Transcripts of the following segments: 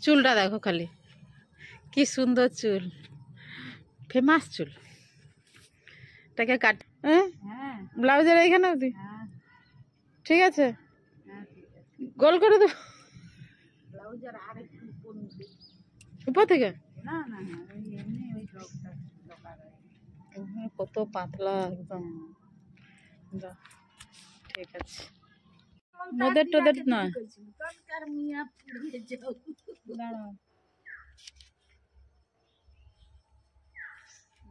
চুলটা দেখো খালি, কি সুন্দর চুল, ফেমাস চুল। এটাকে কাট, হ্যাঁ ব্লাউজের এইখানে অবধি, ঠিক আছে গোল করে দেবো উপর থেকে। কত পাতলা একদম, ঠিক আছে। মোদের টোদের নয়,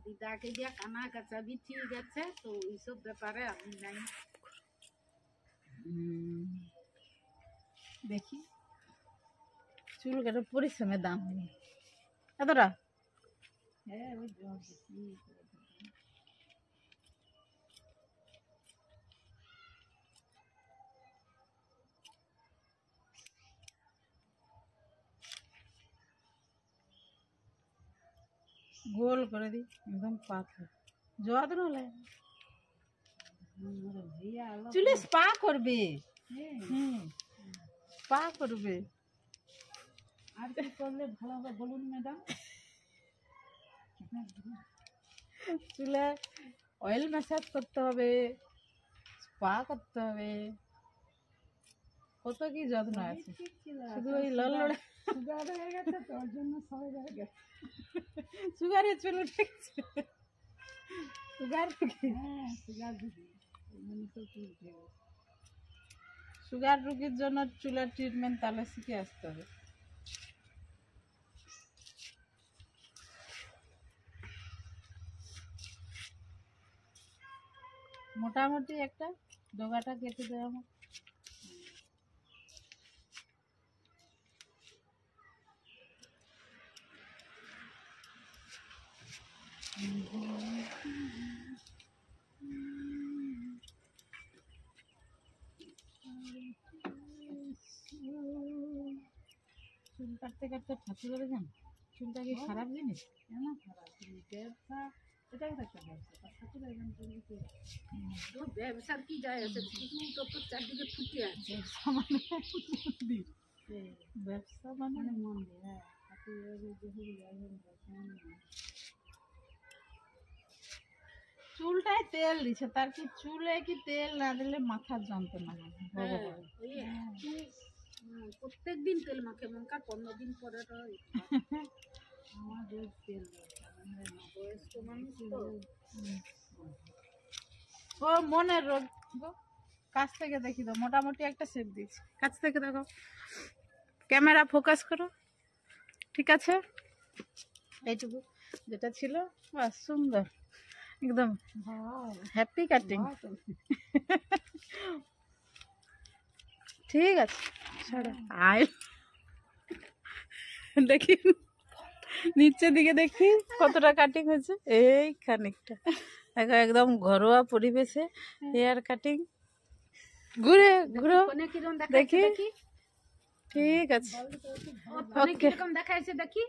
দিদাকে যে কানা কাচাবি ঠিক আছে, তো এইসব ব্যাপারে আমি নাই। দেখি চুল কাটা পরিশ্রমের দাম এতটা। হ্যাঁ ওই গোল করে দিই একদম পাতলা, যত্ন লাগে। চুলে স্পা করবে, স্পা করবে। আর কি করলে ভালো হবে বলুন ম্যাডাম? চুলে অয়েল ম্যাসাজ করতে হবে, স্পা করতে হবে, কত কি যত্ন আছে। শুধু ওই লড়লড়ে সুগার হয়ে গেছে, তোর জন্য সবাই হয়ে গেছে। সুগারের চুল উঠে গেছে, সুগার থেকে, সুগার রোগীর জন্য চুলের ট্রিটমেন্ট তাহলে শিখে আসতে হবে। মোটামুটি একটা ডগাটা কেটে দেওয়া আমার। চুল কাটতে কাটতে ঠাকুরের যান, চুলটা কি খারাপ জিনিস? না খারাপ জিনিস, ব্যবসা এটাই একটা ব্যবসা। ঠাকুরের এখান ব্যবসার কি যায় আছে, তো চারদিকে ফুটে আছে। ব্যবসা মানে মন্দির, হ্যাঁ চুলটায় তেল দিছে, তার কি চুলে কি তেল না দিলে মাথার যন্ত্রণা হবে। প্রত্যেক দিন তেল মাখে, মনকার 15 দিন পরে আমাদের তেল বয়স্ক মানুষ তো। ও মনের রোগ, কাছ থেকে দেখি তো, মোটামুটি একটা শেপ দিচ্ছি, কাছ থেকে দেখো, ক্যামেরা ফোকাস করো, ঠিক আছে। এইটুকু যেটা ছিল বাস, সুন্দর একদম হ্যাপি কাটিং। ঠিক আছে আয় দেখি নিচের দিকে দেখি কতটা কাটিং হয়েছে। এই খানিকটা দেখো, একদম ঘরোয়া পরিবেশে হেয়ার কাটিং। ঘুরে ঘুরে দেখি, ঠিক আছে ওকে দেখাইছে দেখি।